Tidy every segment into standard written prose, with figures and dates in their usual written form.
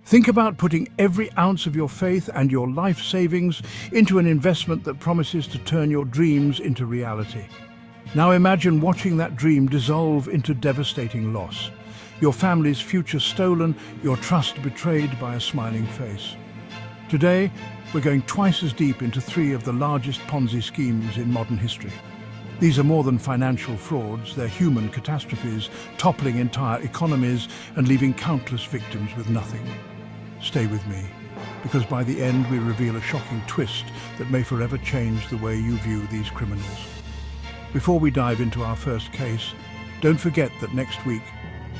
Think about putting every ounce of your faith and your life savings into an investment that promises to turn your dreams into reality. Now imagine watching that dream dissolve into devastating loss. Your family's future stolen, your trust betrayed by a smiling face. Today, we're going twice as deep into three of the largest Ponzi schemes in modern history. These are more than financial frauds, they're human catastrophes, toppling entire economies and leaving countless victims with nothing. Stay with me, because by the end we reveal a shocking twist that may forever change the way you view these criminals. Before we dive into our first case, don't forget that next week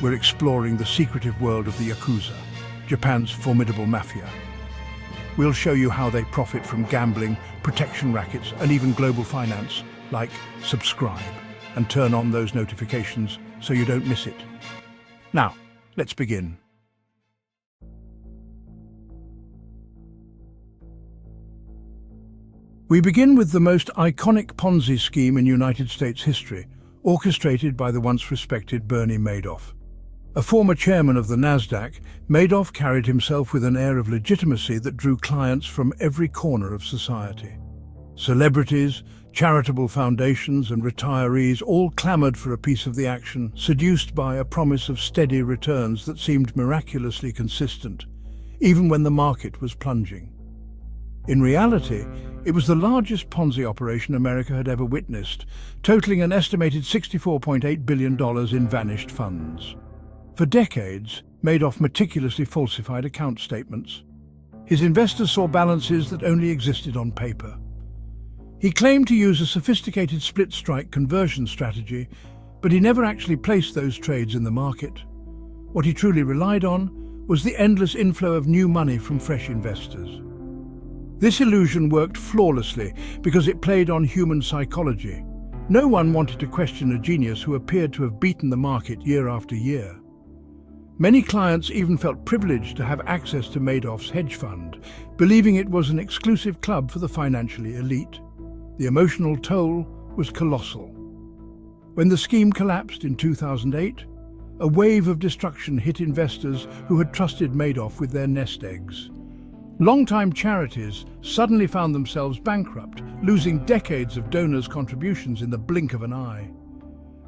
we're exploring the secretive world of the Yakuza, Japan's formidable mafia. We'll show you how they profit from gambling, protection rackets, and even global finance. Like, subscribe, and turn on those notifications so you don't miss it. Now, let's begin. We begin with the most iconic Ponzi scheme in United States history, orchestrated by the once respected Bernie Madoff. A former chairman of the Nasdaq, Madoff carried himself with an air of legitimacy that drew clients from every corner of society. Celebrities, charitable foundations and retirees all clamored for a piece of the action, seduced by a promise of steady returns that seemed miraculously consistent, even when the market was plunging. In reality, it was the largest Ponzi operation America had ever witnessed, totaling an estimated $64.8 billion in vanished funds. For decades, Madoff meticulously falsified account statements. His investors saw balances that only existed on paper. He claimed to use a sophisticated split-strike conversion strategy, but he never actually placed those trades in the market. What he truly relied on was the endless inflow of new money from fresh investors. This illusion worked flawlessly because it played on human psychology. No one wanted to question a genius who appeared to have beaten the market year after year. Many clients even felt privileged to have access to Madoff's hedge fund, believing it was an exclusive club for the financially elite. The emotional toll was colossal. When the scheme collapsed in 2008, a wave of destruction hit investors who had trusted Madoff with their nest eggs. Longtime charities suddenly found themselves bankrupt, losing decades of donors' contributions in the blink of an eye.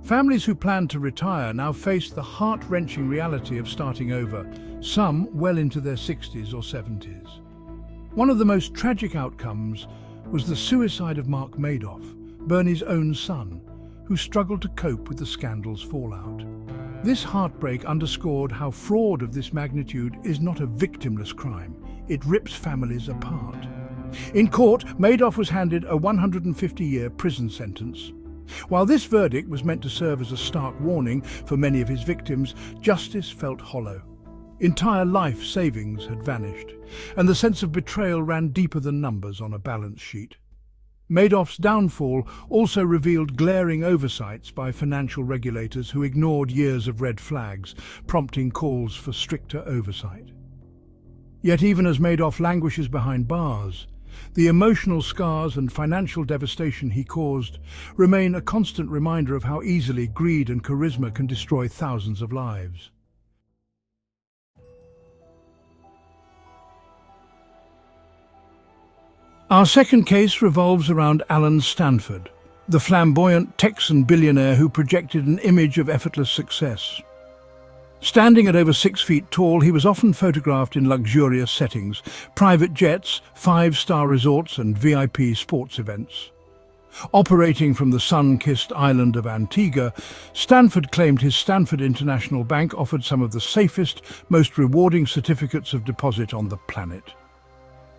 Families who planned to retire now faced the heart-wrenching reality of starting over, some well into their 60s or 70s. One of the most tragic outcomes was the suicide of Mark Madoff, Bernie's own son, who struggled to cope with the scandal's fallout. This heartbreak underscored how fraud of this magnitude is not a victimless crime. It rips families apart. In court, Madoff was handed a 150-year prison sentence. While this verdict was meant to serve as a stark warning for many of his victims, justice felt hollow. Entire life savings had vanished, and the sense of betrayal ran deeper than numbers on a balance sheet. Madoff's downfall also revealed glaring oversights by financial regulators who ignored years of red flags, prompting calls for stricter oversight. Yet even as Madoff languishes behind bars, the emotional scars and financial devastation he caused remain a constant reminder of how easily greed and charisma can destroy thousands of lives. Our second case revolves around Alan Stanford, the flamboyant Texan billionaire who projected an image of effortless success. Standing at over 6 feet tall, he was often photographed in luxurious settings, private jets, 5-star resorts and VIP sports events. Operating from the sun-kissed island of Antigua, Stanford claimed his Stanford International Bank offered some of the safest, most rewarding certificates of deposit on the planet.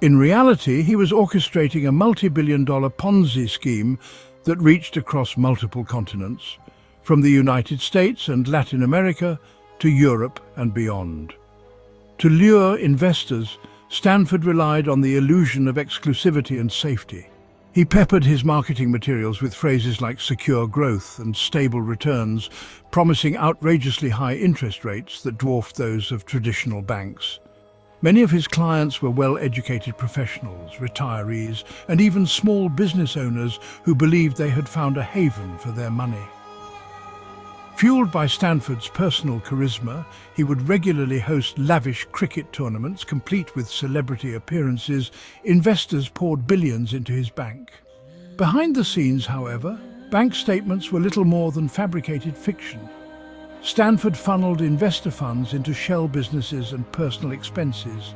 In reality, he was orchestrating a multi-billion-dollar Ponzi scheme that reached across multiple continents, from the United States and Latin America to Europe and beyond. To lure investors, Stanford relied on the illusion of exclusivity and safety. He peppered his marketing materials with phrases like secure growth and stable returns, promising outrageously high interest rates that dwarfed those of traditional banks. Many of his clients were well-educated professionals, retirees, and even small business owners who believed they had found a haven for their money. Fueled by Stanford's personal charisma, he would regularly host lavish cricket tournaments, complete with celebrity appearances. Investors poured billions into his bank. Behind the scenes, however, bank statements were little more than fabricated fiction. Stanford funneled investor funds into shell businesses and personal expenses.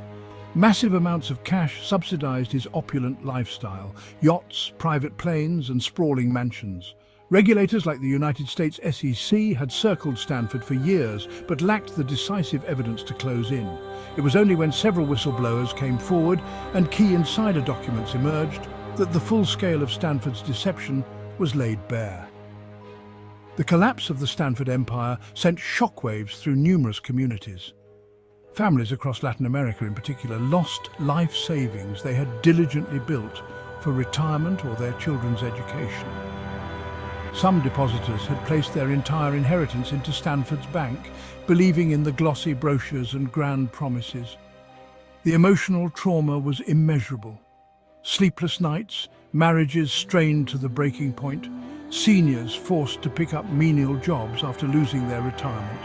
Massive amounts of cash subsidized his opulent lifestyle: yachts, private planes, and sprawling mansions. Regulators like the United States SEC had circled Stanford for years, but lacked the decisive evidence to close in. It was only when several whistleblowers came forward and key insider documents emerged that the full scale of Stanford's deception was laid bare. The collapse of the Stanford empire sent shockwaves through numerous communities. Families across Latin America in particular lost life savings they had diligently built for retirement or their children's education. Some depositors had placed their entire inheritance into Stanford's bank, believing in the glossy brochures and grand promises. The emotional trauma was immeasurable. Sleepless nights, marriages strained to the breaking point, seniors forced to pick up menial jobs after losing their retirement.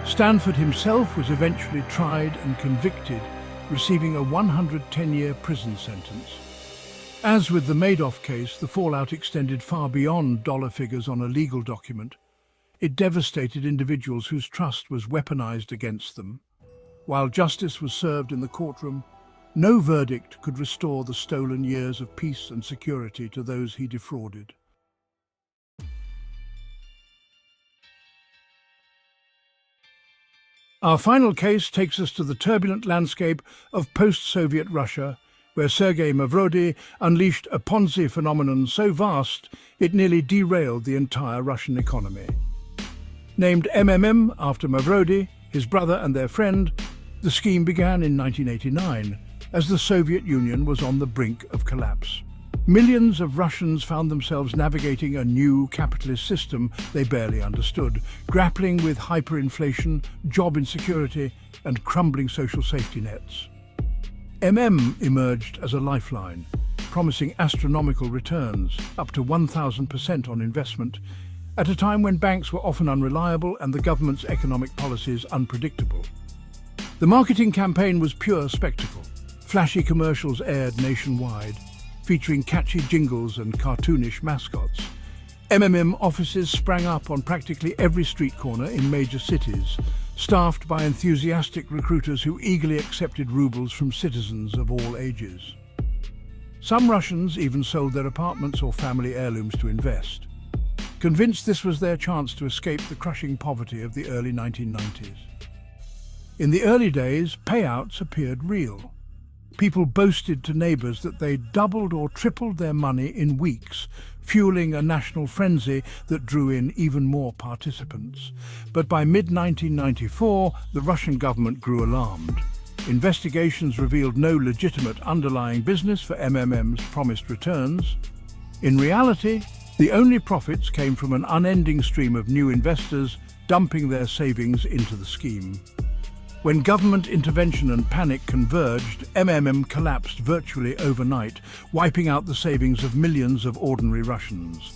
Stanford himself was eventually tried and convicted, receiving a 110-year prison sentence. As with the Madoff case, the fallout extended far beyond dollar figures on a legal document. It devastated individuals whose trust was weaponized against them. While justice was served in the courtroom, no verdict could restore the stolen years of peace and security to those he defrauded. Our final case takes us to the turbulent landscape of post-Soviet Russia, where Sergei Mavrodi unleashed a Ponzi phenomenon so vast it nearly derailed the entire Russian economy. Named MMM after Mavrodi, his brother and their friend, the scheme began in 1989, as the Soviet Union was on the brink of collapse. Millions of Russians found themselves navigating a new capitalist system they barely understood, grappling with hyperinflation, job insecurity, and crumbling social safety nets. emerged as a lifeline, promising astronomical returns, up to 1,000% on investment, at a time when banks were often unreliable and the government's economic policies unpredictable. The marketing campaign was pure spectacle. Flashy commercials aired nationwide, featuring catchy jingles and cartoonish mascots. offices sprang up on practically every street corner in major cities, staffed by enthusiastic recruiters who eagerly accepted rubles from citizens of all ages. Some Russians even sold their apartments or family heirlooms to invest, convinced this was their chance to escape the crushing poverty of the early 1990s. In the early days, payouts appeared real. People boasted to neighbors that they doubled or tripled their money in weeks, fueling a national frenzy that drew in even more participants. But by mid-1994, the Russian government grew alarmed. Investigations revealed no legitimate underlying business for MMM's promised returns. In reality, the only profits came from an unending stream of new investors dumping their savings into the scheme. When government intervention and panic converged, MMM collapsed virtually overnight, wiping out the savings of millions of ordinary Russians.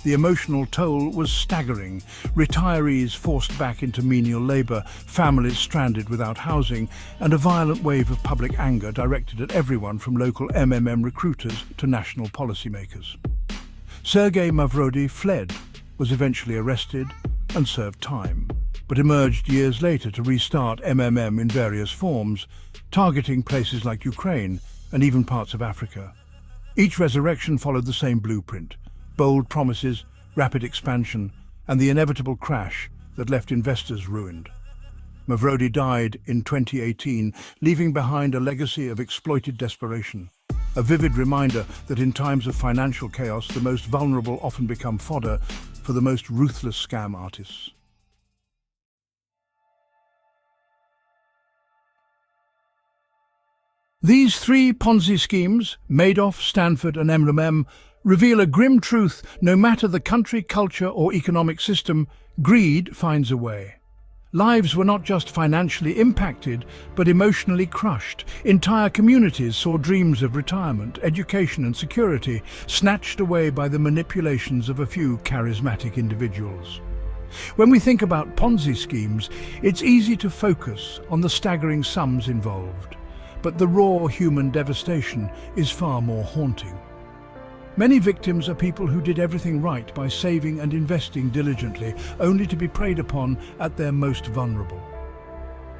The emotional toll was staggering. Retirees forced back into menial labor, families stranded without housing, and a violent wave of public anger directed at everyone from local MMM recruiters to national policymakers. Sergei Mavrodi fled, was eventually arrested, and served time, but emerged years later to restart MMM in various forms, targeting places like Ukraine and even parts of Africa. Each resurrection followed the same blueprint: bold promises, rapid expansion, and the inevitable crash that left investors ruined. Mavrodi died in 2018, leaving behind a legacy of exploited desperation, a vivid reminder that in times of financial chaos, the most vulnerable often become fodder for the most ruthless scam artists. These three Ponzi schemes, Madoff, Stanford, and MMM, reveal a grim truth: no matter the country, culture, or economic system, greed finds a way. Lives were not just financially impacted, but emotionally crushed. Entire communities saw dreams of retirement, education, and security snatched away by the manipulations of a few charismatic individuals. When we think about Ponzi schemes, it's easy to focus on the staggering sums involved, but the raw human devastation is far more haunting. Many victims are people who did everything right by saving and investing diligently, only to be preyed upon at their most vulnerable.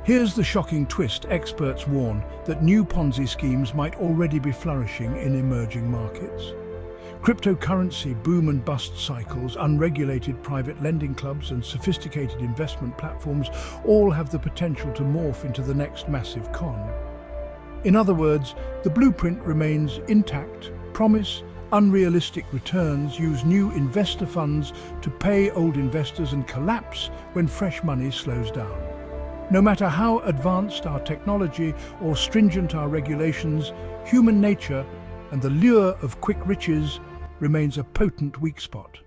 Here's the shocking twist. Experts warn that new Ponzi schemes might already be flourishing in emerging markets. Cryptocurrency boom and bust cycles, unregulated private lending clubs and sophisticated investment platforms all have the potential to morph into the next massive con. In other words, the blueprint remains intact: promise unrealistic returns, use new investor funds to pay old investors, and collapse when fresh money slows down. No matter how advanced our technology or stringent our regulations, human nature and the lure of quick riches remains a potent weak spot.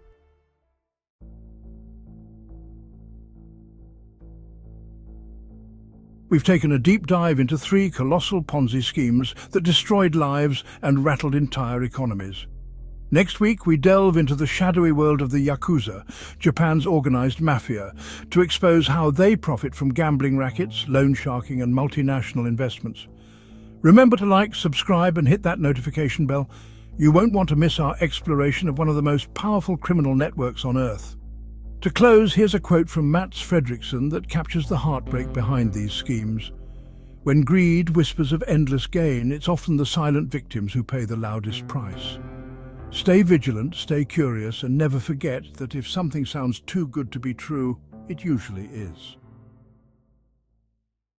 We've taken a deep dive into 3 colossal Ponzi schemes that destroyed lives and rattled entire economies. Next week, we delve into the shadowy world of the Yakuza, Japan's organized mafia, to expose how they profit from gambling rackets, loan sharking, and multinational investments. Remember to like, subscribe, and hit that notification bell. You won't want to miss our exploration of one of the most powerful criminal networks on Earth. To close, here's a quote from Mats Fredriksson that captures the heartbreak behind these schemes. When greed whispers of endless gain, it's often the silent victims who pay the loudest price. Stay vigilant, stay curious, and never forget that if something sounds too good to be true, it usually is.